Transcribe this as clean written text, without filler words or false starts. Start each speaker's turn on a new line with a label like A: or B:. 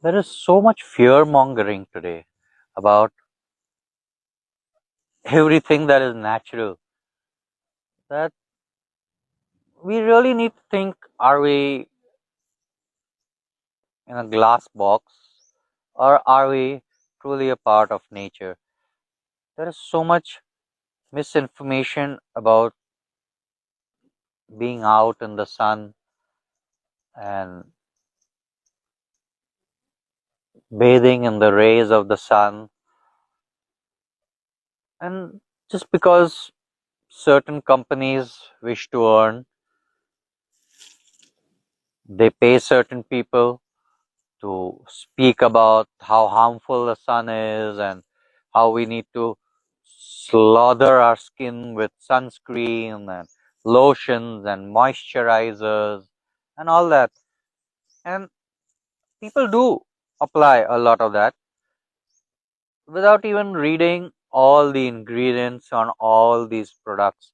A: There is so much fear mongering today about everything that is natural that we really need to think, are we in a glass box or are we truly a part of nature? There is so much misinformation about being out in the sun and bathing in the rays of the sun. And just because certain companies wish to earn, they pay certain people to speak about how harmful the sun is and how we need to slaughter our skin with sunscreen and lotions and moisturizers and all that. And people do apply a lot of that without even reading all the ingredients on all these products.